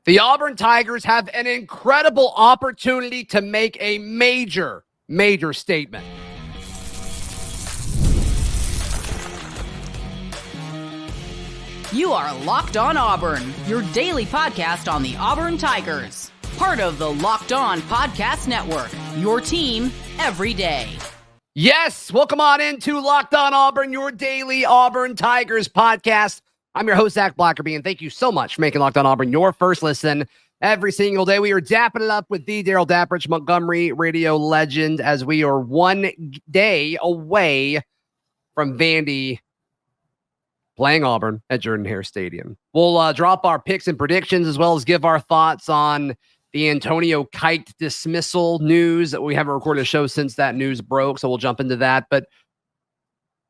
The Auburn Tigers have an incredible opportunity to make a major statement. You are Locked On Auburn, your daily podcast on the Auburn Tigers. Part of the Locked On Podcast Network, your team every day. Yes, welcome on into Locked On Auburn, your daily Auburn Tigers podcast. I'm your host, Zach Blackerby, and thank you so much for making Locked On Auburn your first listen every single day. We are dapping it up with the Daryl Dapprich, Montgomery radio legend, as we are one day away from Vandy playing Auburn at Jordan-Hare Stadium. We'll drop our picks and predictions, as well as give our thoughts on the Antonio Kite dismissal news. That we haven't recorded a show since that news broke, so we'll jump into that. But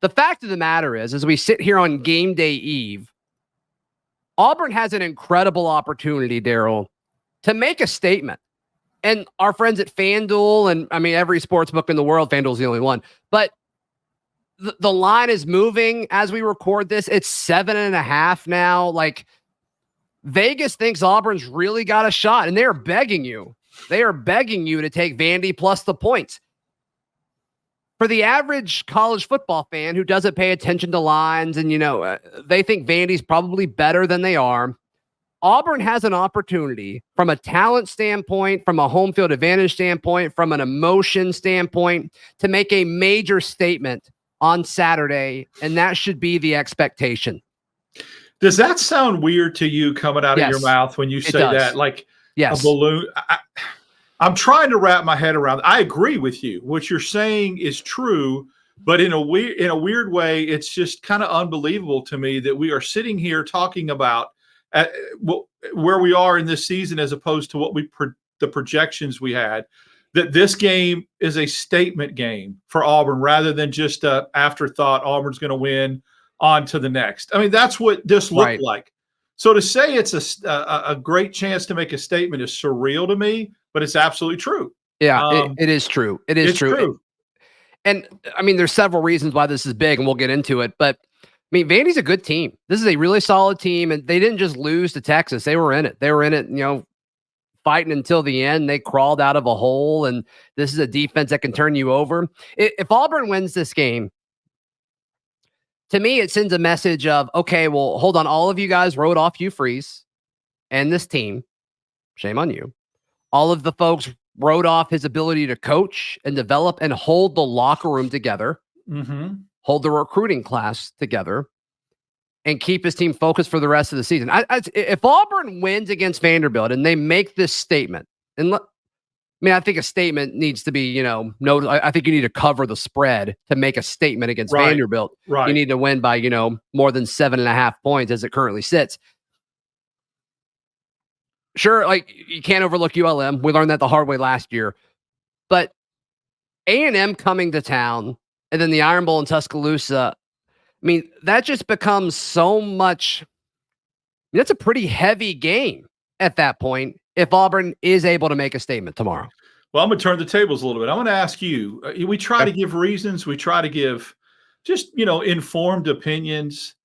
the fact of the matter is, as we sit here on game day eve, Auburn has an incredible opportunity, Daryl, to make a statement. And our friends at FanDuel, and I mean, every sports book in the world, FanDuel's the only one, but the line is moving as we record this. It's 7.5 now. Like, Vegas thinks Auburn's really got a shot, and they are begging you. They are begging you to take Vandy plus the points. For the average college football fan who doesn't pay attention to lines and, they think Vandy's probably better than they are, Auburn has an opportunity from a talent standpoint, from a home field advantage standpoint, from an emotion standpoint, to make a major statement on Saturday, and that should be the expectation. Does that sound weird to you coming out of your mouth when you say that? Like a balloon? I'm trying to wrap my head around it. I agree with you. What you're saying is true, but in a weird way, it's just kind of unbelievable to me that we are sitting here talking about where we are in this season as opposed to what the projections we had, that this game is a statement game for Auburn rather than just an afterthought. Auburn's going to win, on to the next. I mean, that's what this looked like. So to say it's a great chance to make a statement is surreal to me, but it's absolutely true. Yeah, it is true. It's true. And I mean, there's several reasons why this is big, and we'll get into it. But I mean, Vandy's a good team. This is a really solid team, and they didn't just lose to Texas. They were in it. They were in it, fighting until the end. They crawled out of a hole, and this is a defense that can turn you over. If Auburn wins this game, to me, it sends a message of, okay, well, hold on. All of you guys wrote off Hugh Freeze and this team. Shame on you. All of the folks wrote off his ability to coach and develop and hold the locker room together, hold the recruiting class together, and keep his team focused for the rest of the season. If Auburn wins against Vanderbilt and they make this statement, and I think a statement needs to be, I think you need to cover the spread to make a statement against Vanderbilt. Right. You need to win by, more than 7.5 points as it currently sits. Sure, like, you can't overlook ULM. We learned that the hard way last year. But A&M coming to town and then the Iron Bowl in Tuscaloosa, I mean, that just becomes so much. That's a pretty heavy game at that point if Auburn is able to make a statement tomorrow. Well, I'm going to turn the tables a little bit. I'm going to ask you, we try to give reasons. We try to give just, informed opinions,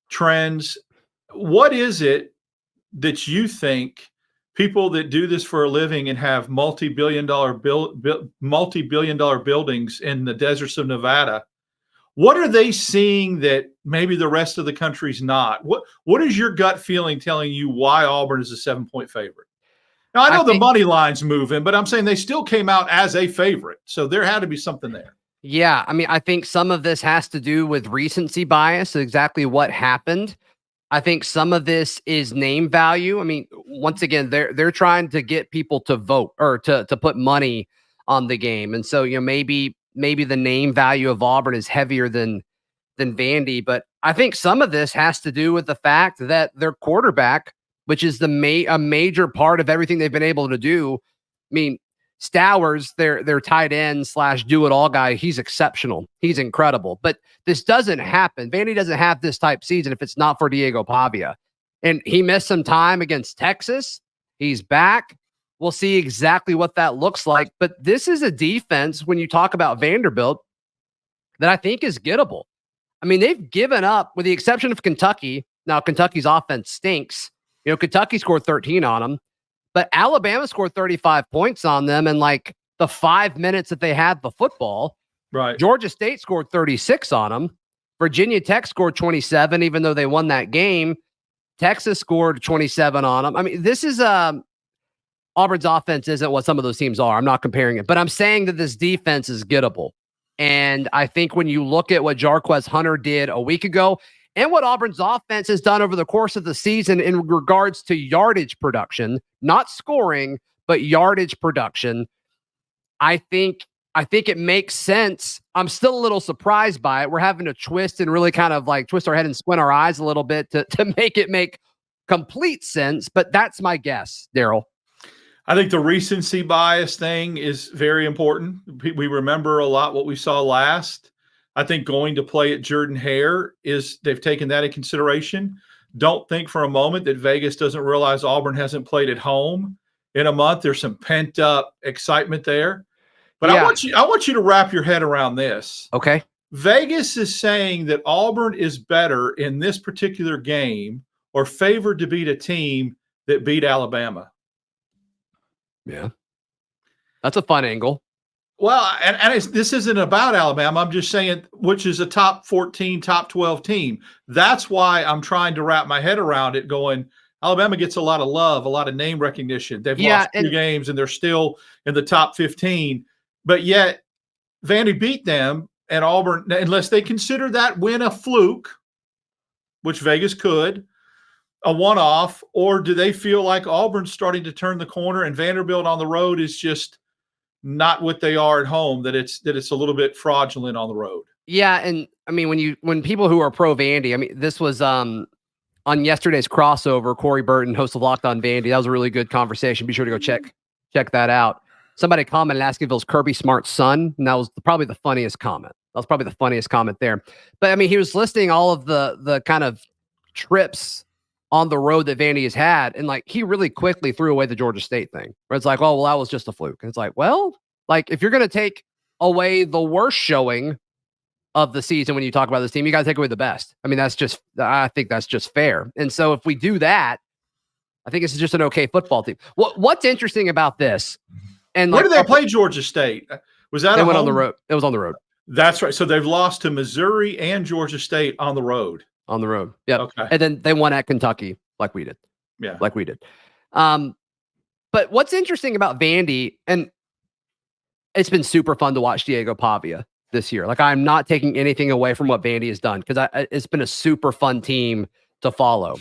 trends. What is it that you think people that do this for a living and have multi-billion dollar buildings in the deserts of Nevada, what are they seeing that maybe the rest of the country's not? What is your gut feeling telling you why Auburn is a 7-point favorite? Now, I know the money line's moving, but I'm saying they still came out as a favorite. So there had to be something there. Yeah. I mean, I think some of this has to do with recency bias, exactly what happened. I think some of this is name value. I mean, once again, they're trying to get people to vote or to put money on the game. And so, maybe the name value of Auburn is heavier than Vandy. But I think some of this has to do with the fact that their quarterback, which is a major part of everything they've been able to do. I mean, Stowers, their tight end / do-it-all guy, he's exceptional. He's incredible. But this doesn't happen. Vandy doesn't have this type season if it's not for Diego Pavia. And he missed some time against Texas. He's back. We'll see exactly what that looks like. But this is a defense, when you talk about Vanderbilt, that I think is gettable. I mean, they've given up, with the exception of Kentucky. Now, Kentucky's offense stinks. Kentucky scored 13 on them, but Alabama scored 35 points on them in like the 5 minutes that they had the football. Right. Georgia State scored 36 on them. Virginia Tech scored 27, even though they won that game. Texas scored 27 on them. I mean, this is Auburn's offense isn't what some of those teams are. I'm not comparing it, but I'm saying that this defense is gettable. And I think when you look at what Jarquez Hunter did a week ago and what Auburn's offense has done over the course of the season in regards to yardage production, not scoring, but yardage production, I think it makes sense. I'm still a little surprised by it. We're having to twist and really kind of like twist our head and squint our eyes a little bit to make it make complete sense. But that's my guess, Daryl. I think the recency bias thing is very important. We remember a lot what we saw last. I think going to play at Jordan-Hare they've taken that into consideration. Don't think for a moment that Vegas doesn't realize Auburn hasn't played at home in a month. There's some pent up excitement there. But yeah. I want you to wrap your head around this. Okay. Vegas is saying that Auburn is better in this particular game or favored to beat a team that beat Alabama. Yeah. That's a fun angle. Well, and this isn't about Alabama. I'm just saying which is a top 14, top 12 team. That's why I'm trying to wrap my head around it going, Alabama gets a lot of love, a lot of name recognition. They've lost 2 games and they're still in the top 15. But yet, Vandy beat them, and Auburn, unless they consider that win a fluke, which Vegas could, a one-off, or do they feel like Auburn's starting to turn the corner and Vanderbilt on the road is just not what they are at home, that it's a little bit fraudulent on the road? Yeah, and I mean, when people who are pro Vandy, I mean, this was on yesterday's crossover, Corey Burton, host of Locked On Vandy. That was a really good conversation. Be sure to go check that out. Somebody commented asking if it was Kirby Smart's son, and that was probably the funniest comment. That was probably the funniest comment there. But I mean, he was listing all of the kind of trips on the road that Vandy has had, and like he really quickly threw away the Georgia State thing, where it's like, oh well, that was just a fluke. And it's like, well, like if you're gonna take away the worst showing of the season when you talk about this team, you gotta take away the best. I mean, I think that's just fair. And so if we do that, I think it's just an okay football team. What's interesting about this? And where did they play Georgia State? Was that they went on the road? It was on the road. That's right. So they've lost to Missouri and Georgia State on the road. On the road. Yeah. Okay. And then they won at Kentucky like we did. Yeah. Like we did. But what's interesting about Vandy, and it's been super fun to watch Diego Pavia this year. Like I'm not taking anything away from what Vandy has done because it's been a super fun team to follow.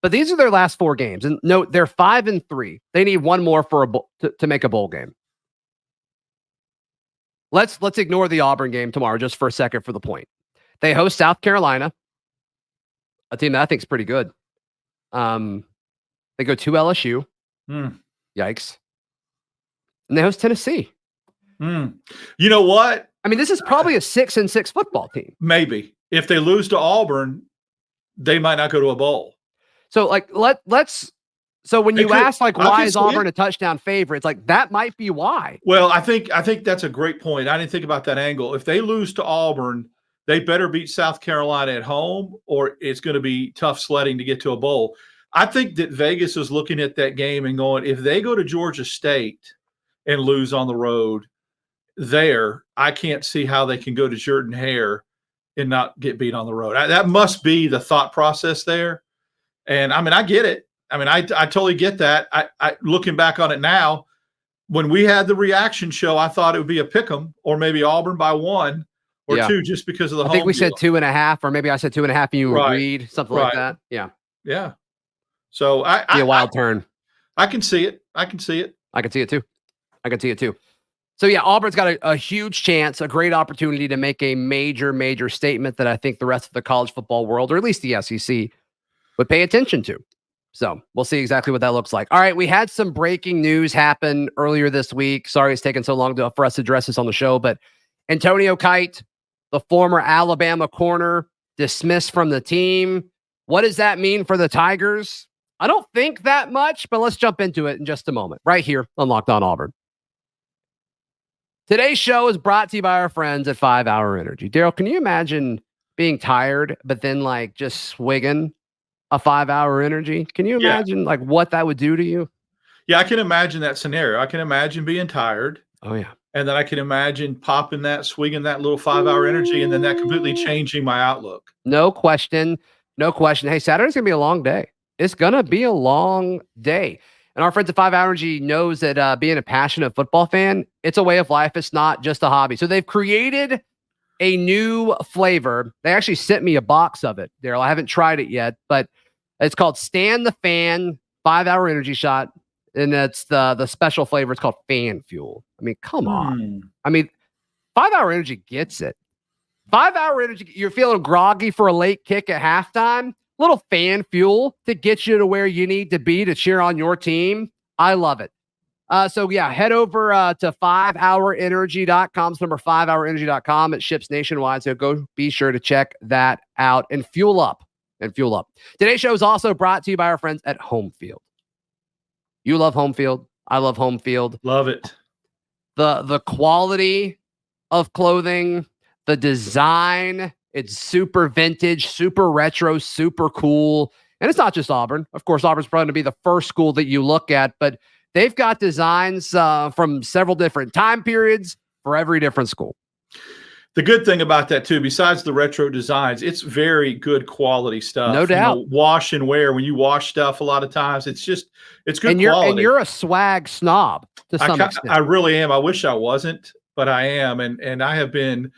But these are their last 4 games, and note they're 5-3. They need one more for to make a bowl game. Let's ignore the Auburn game tomorrow just for a second for the point. They host South Carolina, a team that I think is pretty good. They go to LSU. Yikes. And they host Tennessee. You know what? I mean, this is probably a 6-6 football team. Maybe if they lose to Auburn, they might not go to a bowl. So like let's so when you ask like why is Auburn a touchdown favorite, it's like that might be why. Well, I think that's a great point. I didn't think about that angle. If they lose to Auburn, they better beat South Carolina at home, or it's going to be tough sledding to get to a bowl. I think that Vegas is looking at that game and going, if they go to Georgia State and lose on the road there, I can't see how they can go to Jordan-Hare and not get beat on the road. That must be the thought process there. And I mean, I get it. I mean, I totally get that. I looking back on it now, when we had the reaction show, I thought it would be a pick'em or maybe Auburn by 1 or 2 just because of the home. I think we deal. said 2.5, or maybe I said 2.5 and you agreed, something like that. Yeah. Yeah. So a wild turn. I can see it. I can see it too. So yeah, Auburn's got a huge chance, a great opportunity to make a major statement that I think the rest of the college football world, or at least the SEC, would pay attention to. So we'll see exactly what that looks like. All right, we had some breaking news happen earlier this week. Sorry it's taken so long for us to address this on the show, but Antonio Kite, the former Alabama corner, dismissed from the team. What does that mean for the Tigers? I don't think that much, but let's jump into it in just a moment, right here on Locked On Auburn. Today's show is brought to you by our friends at 5 Hour Energy. Daryl, can you imagine being tired, but then like just swigging a 5-hour energy. Can you imagine like what that would do to you? Yeah, I can imagine that scenario. I can imagine being tired. Oh yeah. And then I can imagine popping that, swinging that little 5-hour energy, and then that completely changing my outlook. No question. No question. Hey, Saturday's going to be a long day. It's going to be a long day. And our friends at 5 Hour Energy knows that being a passionate football fan, it's a way of life. It's not just a hobby. So they've created a new flavor. They actually sent me a box of it, Daryl. I haven't tried it yet, but it's called Stand the Fan 5 Hour Energy Shot. And that's the special flavor. It's called Fan Fuel. I mean, come on. I mean, 5 Hour Energy gets it. 5 Hour Energy, you're feeling groggy for a late kick at halftime. Little fan fuel to get you to where you need to be to cheer on your team. I love it. So yeah, head over to 5hourenergy.com. It's number 5hourenergy.com. It ships nationwide. So go be sure to check that out and fuel up. Today's show is also brought to you by our friends at HomeField. You love HomeField. I love HomeField. Love it. The quality of clothing, the design, it's super vintage, super retro, super cool. And it's not just Auburn. Of course, Auburn's probably going to be the first school that you look at, but they've got designs from several different time periods for every different school. The good thing about that, too, besides the retro designs, it's very good quality stuff. No doubt. You know, wash and wear. When you wash stuff, a lot of times, it's good and quality. And you're a swag snob to some extent. I really am. I wish I wasn't, but I am. And I have been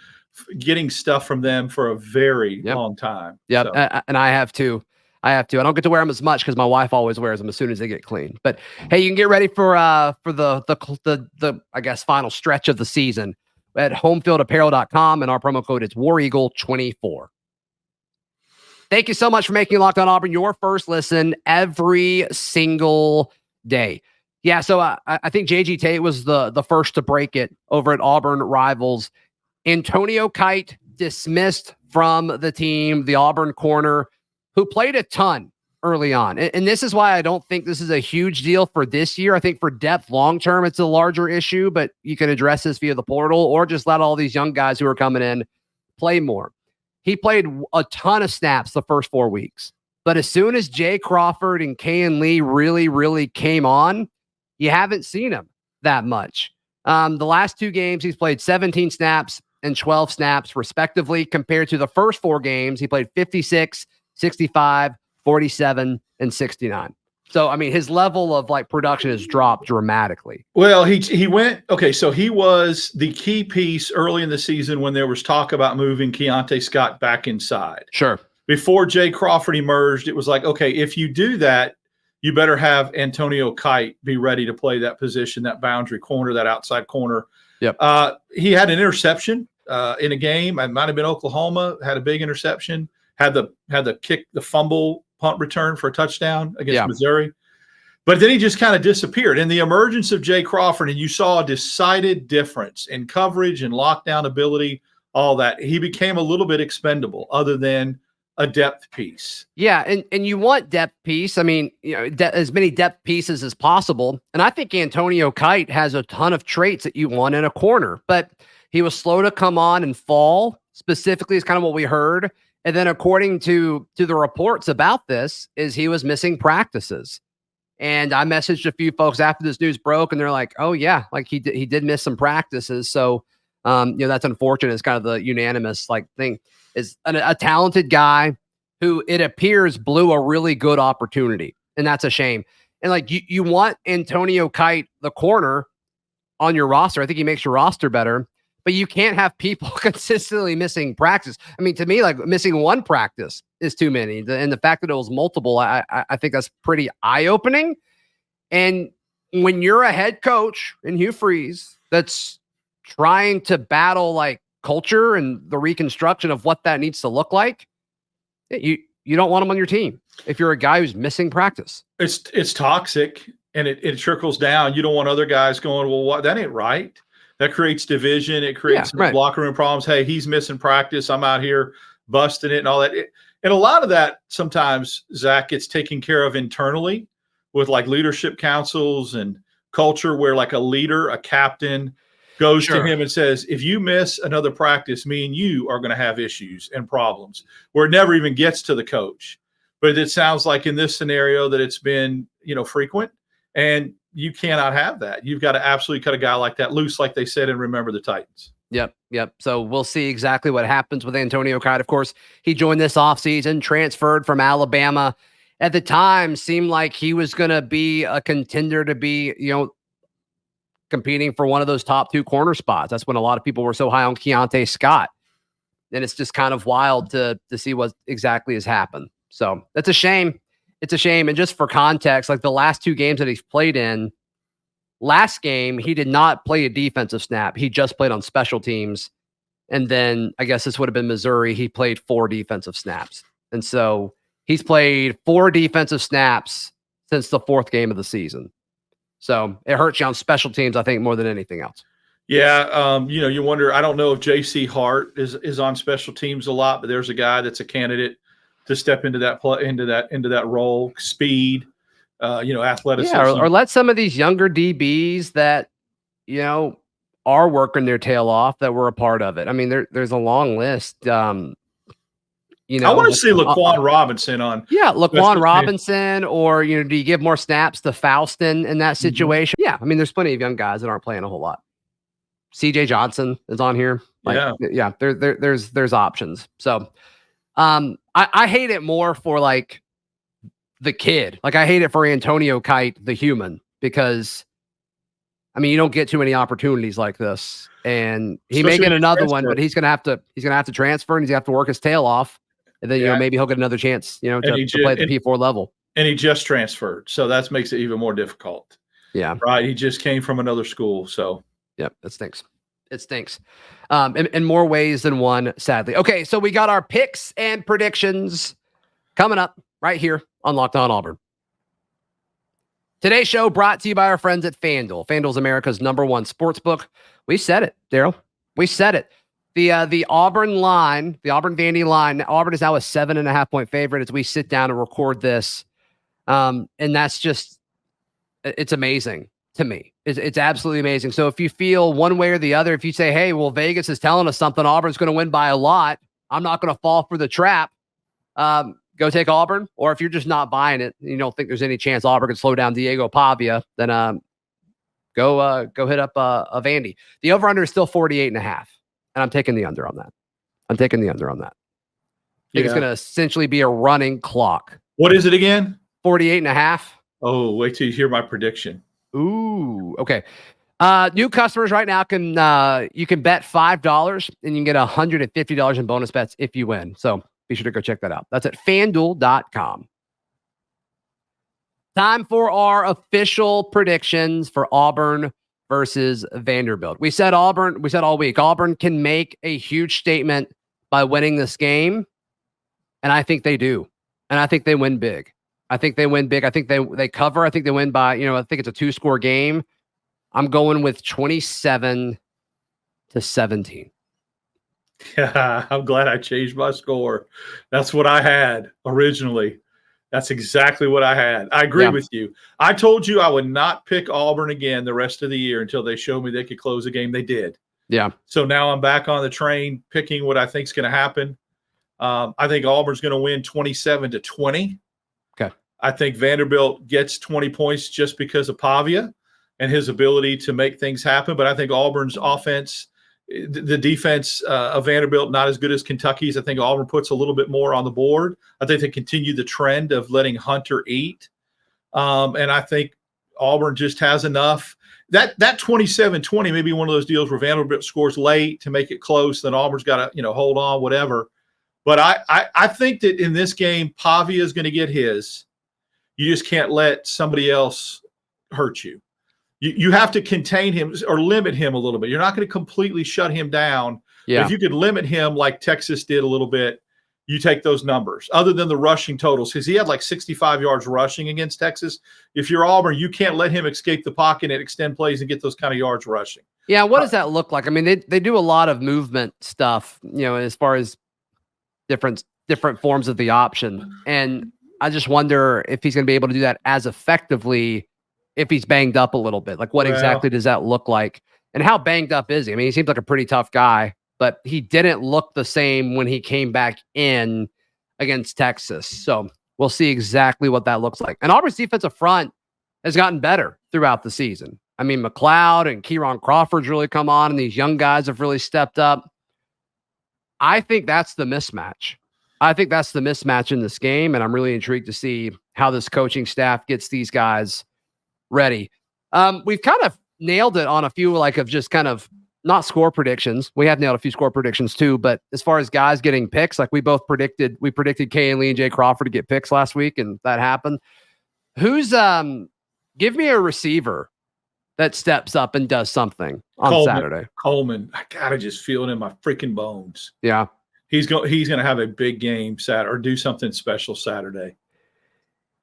getting stuff from them for a very long time. Yeah, so. And I have too. I don't get to wear them as much because my wife always wears them as soon as they get clean. But hey, you can get ready for the I guess final stretch of the season at HomeFieldApparel.com, and our promo code is WarEagle24. Thank you so much for making Locked On Auburn your first listen every single day. Yeah, so I think J.G. Tate was the first to break it over at Auburn Rivals. Antonio Kite dismissed from the team, the Auburn corner, who played a ton early on. And this is why I don't think this is a huge deal for this year. I think for depth long-term, it's a larger issue, but you can address this via the portal or just let all these young guys who are coming in play more. He played a ton of snaps the first 4 weeks. But as soon as Jay Crawford and Kayan Lee really came on, you haven't seen him that much. The last 2 games, he's played 17 snaps and 12 snaps respectively, compared to the first 4 games. He played 56, 65, 47, and 69. So, I mean, his level of production has dropped dramatically. Well, he went, okay, so he was the key piece early in the season when there was talk about moving Keontae Scott back inside. Sure. Before Jay Crawford emerged, it was like, okay, if you do that, you better have Antonio Kite be ready to play that position, that boundary corner, that outside corner. Yep. He had an interception in a game. It might have been Oklahoma. Had a big interception. Had the kick, the fumble, punt return for a touchdown against Missouri. But then he just kind of disappeared. And the emergence of Jay Crawford, and you saw a decided difference in coverage and lockdown ability, all that. He became a little bit expendable, other than a depth piece. Yeah, and you want depth piece. I mean, as many depth pieces as possible. And I think Antonio Kite has a ton of traits that you want in a corner, but he was slow to come on and fall, specifically is kind of what we heard. And then according to the reports about this, is he was missing practices. And I messaged a few folks after this news broke, and they're like, oh yeah, he did miss some practices. So, that's unfortunate. It's kind of the unanimous thing. Is a talented guy who it appears blew a really good opportunity. And that's a shame. And you want Antonio Kite, the corner, on your roster. I think he makes your roster better, but you can't have people consistently missing practice. I mean, to me, missing one practice is too many. And the fact that it was multiple, I think that's pretty eye-opening. And when you're a head coach in Hugh Freeze that's trying to battle culture and the reconstruction of what that needs to look like, you don't want him on your team if you're a guy who's missing practice. It's toxic, and it trickles down. You don't want other guys going, well, what? That ain't right. That creates division. It creates locker room problems. Hey, he's missing practice. I'm out here busting it and all that. And a lot of that sometimes, Zach, gets taken care of internally with leadership councils and culture, where a leader, a captain, goes to him and says, if you miss another practice, me and you are going to have issues and problems, where it never even gets to the coach. But it sounds like in this scenario that it's been, frequent, and you cannot have that. You've got to absolutely cut a guy like that loose, like they said, and remember the Titans. Yep. So we'll see exactly what happens with Antonio Kite. Of course, he joined this offseason, transferred from Alabama. At the time, seemed like he was going to be a contender to be, competing for one of those top 2 corner spots. That's when a lot of people were so high on Keontae Scott. And it's just kind of wild to see what exactly has happened. So that's a shame. It's a shame. And just for context, like the last 2 games that he's played in, last game, he did not play a defensive snap. He just played on special teams. And then I guess this would have been Missouri. He played 4 defensive snaps. And so he's played 4 defensive snaps since the 4th game of the season. So it hurts you on special teams, I think, more than anything else. Yeah. You wonder, I don't know if JC Hart is on special teams a lot, but there's a guy that's a candidate to step into that role, speed, athleticism. Yeah, or let some of these younger DBs that, are working their tail off that were a part of it. I mean, there's a long list. I want to see Laquan Robinson on. Yeah, Laquan Robinson, or, do you give more snaps to Faustin in that situation? Mm-hmm. Yeah, I mean, there's plenty of young guys that aren't playing a whole lot. CJ Johnson is on here. Yeah, there's options. So I hate it more for like the kid. Like I hate it for Antonio Kite, the human, because I mean, you don't get too many opportunities like this, and he may get another one, but he's gonna have to transfer, and he's gonna have to work his tail off, and then maybe he'll get another chance, to play at the P4 level. And he just transferred, so that makes it even more difficult. Yeah, right. He just came from another school, so yep, it stinks. It stinks, in more ways than one, sadly. Okay, so we got our picks and predictions coming up right here on Locked On Auburn. Today's show brought to you by our friends at FanDuel. FanDuel's America's #1 sportsbook. We said it, Daryl. We said it. The Auburn line, the Auburn Vandy line, Auburn is now a 7.5-point favorite as we sit down and record this. And that's just, it's amazing to me. It's absolutely amazing. So if you feel one way or the other, if you say, hey, well, Vegas is telling us something, Auburn's going to win by a lot, I'm not going to fall for the trap. Go take Auburn. Or if you're just not buying it, you don't think there's any chance Auburn can slow down Diego Pavia, then go hit up a Vandy. The over-under is still 48.5, and I'm taking the under on that. I think it's going to essentially be a running clock. What is it again? 48.5. Oh, wait till you hear my prediction. Ooh, okay. New customers right now you can bet $5 and you can get $150 in bonus bets if you win. So be sure to go check that out. That's at FanDuel.com. Time for our official predictions for Auburn versus Vanderbilt. We said all week, Auburn can make a huge statement by winning this game. And I think they do. And I think they win big. I think they cover. I think they win by, I think it's a 2-score game. I'm going with 27-17. Yeah, I'm glad I changed my score. That's what I had originally. That's exactly what I had. I agree with you. I told you I would not pick Auburn again the rest of the year until they showed me they could close a game. They did. Yeah. So now I'm back on the train picking what I think is going to happen. I think Auburn's going to win 27-20. Okay. I think Vanderbilt gets 20 points just because of Pavia and his ability to make things happen. But I think Auburn's offense, the defense of Vanderbilt, not as good as Kentucky's. I think Auburn puts a little bit more on the board. I think they continue the trend of letting Hunter eat. And I think Auburn just has enough. That 27-20 may be one of those deals where Vanderbilt scores late to make it close. Then Auburn's got to, hold on, whatever. But I think that in this game, Pavia is going to get his. You just can't let somebody else hurt you. You have to contain him or limit him a little bit. You're not going to completely shut him down. Yeah. If you could limit him like Texas did a little bit, you take those numbers. Other than the rushing totals, because he had like 65 yards rushing against Texas. If you're Auburn, you can't let him escape the pocket and extend plays and get those kind of yards rushing. Yeah, what does that look like? I mean, they do a lot of movement stuff, as far as different forms of the option. And I just wonder if he's going to be able to do that as effectively if he's banged up a little bit. Like, what exactly does that look like? And how banged up is he? I mean, he seems like a pretty tough guy, but he didn't look the same when he came back in against Texas. So we'll see exactly what that looks like. And Auburn's defensive front has gotten better throughout the season. I mean, McLeod and Kieran Crawford's really come on, and these young guys have really stepped up. I think that's the mismatch. I think that's the mismatch in this game, and I'm really intrigued to see how this coaching staff gets these guys ready. We've kind of nailed it on a few, of just kind of not score predictions. We have nailed a few score predictions too, but as far as guys getting picks, we predicted Kay and Lee and Jay Crawford to get picks last week, and that happened. Who's give me a receiver that steps up and does something on Saturday? Coleman. I gotta just feel it in my freaking bones. Yeah. He's going to have a big game Saturday or do something special Saturday.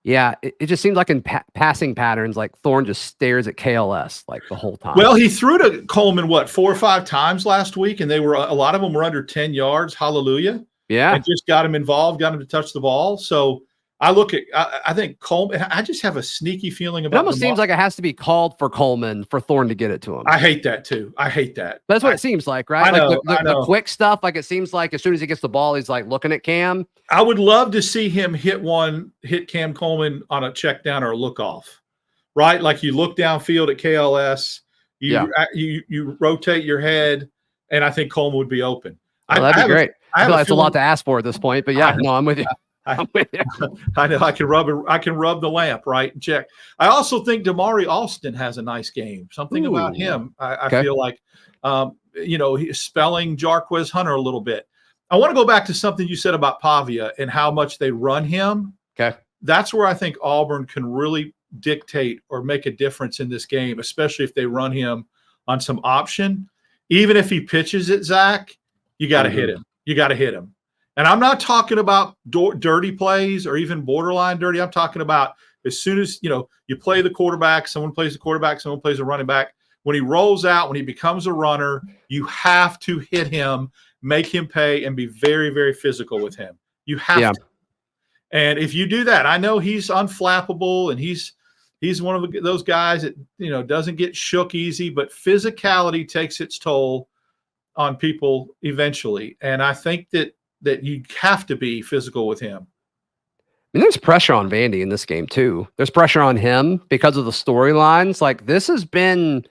Yeah, it just seems like in passing patterns, Thorne just stares at KLS the whole time. Well, he threw to Coleman, 4 or 5 times last week, and a lot of them were under 10 yards. Hallelujah. Yeah. And just got him involved, got him to touch the ball. So I think Coleman, I just have a sneaky feeling about it. Almost seems like it has to be called for Coleman for Thorne to get it to him. I hate that too. I hate that. That's what it seems like, right? I know, the quick stuff, it seems like as soon as he gets the ball, he's looking at Cam. I would love to see him hit Cam Coleman on a check down or a look off, right? You look downfield at KLS, you rotate your head, and I think Coleman would be open. Well, that'd be great. I feel like it's a lot to ask for at this point, but I'm with you. I know I can rub the lamp, right, and check. I also think Damari Alston has a nice game. Something about him, I feel like, he's spelling Jarquez Hunter a little bit. I want to go back to something you said about Pavia and how much they run him. Okay, that's where I think Auburn can really dictate or make a difference in this game, especially if they run him on some option. Even if he pitches it, Zach, you got to hit him. You got to hit him. And I'm not talking about dirty plays or even borderline dirty. I'm talking about as soon as, you play the quarterback, someone plays the quarterback, someone plays the running back. When he rolls out, when he becomes a runner, you have to hit him, make him pay, and be very, very physical with him. You have to. And if you do that, I know he's unflappable and he's one of those guys that, doesn't get shook easy, but physicality takes its toll on people eventually. And I think that you have to be physical with him. I mean, there's pressure on Vandy in this game too. There's pressure on him because of the storylines. This has been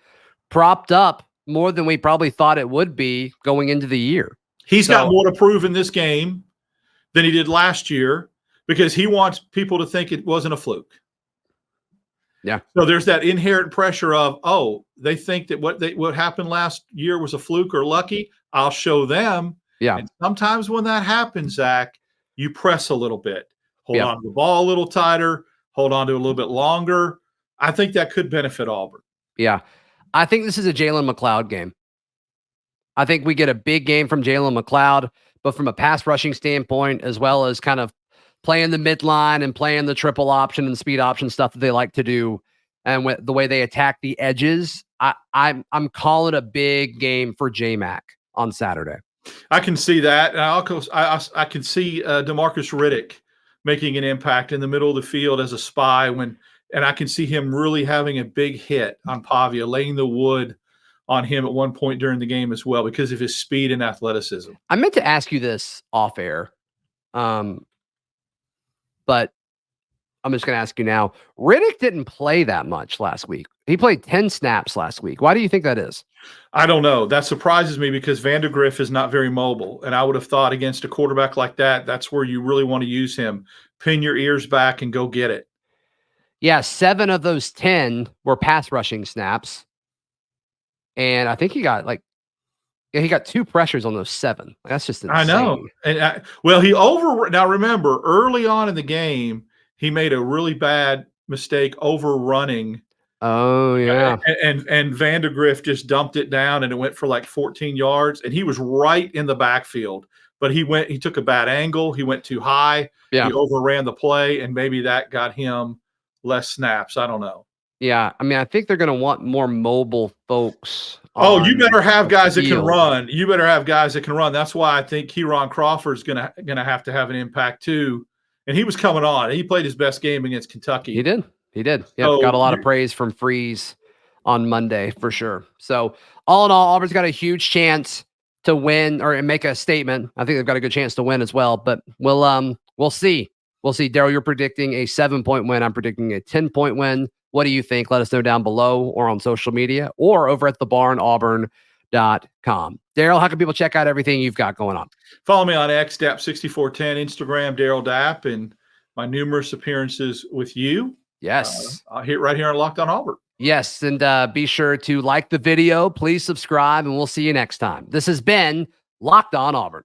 propped up more than we probably thought it would be going into the year. He's got more to prove in this game than he did last year because he wants people to think it wasn't a fluke. Yeah. So there's that inherent pressure of, they think that what happened last year was a fluke or lucky. I'll show them. Yeah. And sometimes when that happens, Zach, you press a little bit, hold on to the ball a little tighter, hold on to it a little bit longer. I think that could benefit Auburn. Yeah. I think this is a Jalen McLeod game. I think we get a big game from Jalen McLeod, but from a pass rushing standpoint, as well as kind of playing the midline and playing the triple option and speed option stuff that they like to do. And with the way they attack the edges, I'm calling a big game for J-Mac on Saturday. I can see that. And I can see Demarcus Riddick making an impact in the middle of the field as a spy and I can see him really having a big hit on Pavia, laying the wood on him at one point during the game as well because of his speed and athleticism. I meant to ask you this off air, but I'm just going to ask you now. Riddick didn't play that much last week. He played 10 snaps last week. Why do you think that is? I don't know. That surprises me because Vanderbilt is not very mobile. And I would have thought against a quarterback like that, that's where you really want to use him. Pin your ears back and go get it. Yeah, 7 of those 10 were pass rushing snaps. And I think he got he got 2 pressures on those 7. That's just insane. I know. And now remember, early on in the game, he made a really bad mistake overrunning. Oh, yeah. And Vandergrift just dumped it down and it went for 14 yards. And he was right in the backfield. But he took a bad angle. He went too high. Yeah. He overran the play. And maybe that got him less snaps. I don't know. Yeah. I mean, I think they're going to want more mobile folks. You better have guys that can run. You better have guys that can run. That's why I think Kieran Crawford is going to have an impact too. And he was coming on. He played his best game against Kentucky. He did. Yeah, got a lot of praise from Freeze on Monday for sure. So all in all, Auburn's got a huge chance to win or make a statement. I think they've got a good chance to win as well. But we'll see. We'll see. Daryl, you're predicting a 7-point win. I'm predicting a 10-point win. What do you think? Let us know down below or on social media or over at thebarnauburn.com. Daryl, how can people check out everything you've got going on? Follow me on X, DAP6410, Instagram, Daryl Dapp, and my numerous appearances with you. Yes. I'll hit right here on Locked On Auburn. Yes, and be sure to like the video. Please subscribe, and we'll see you next time. This has been Locked On Auburn.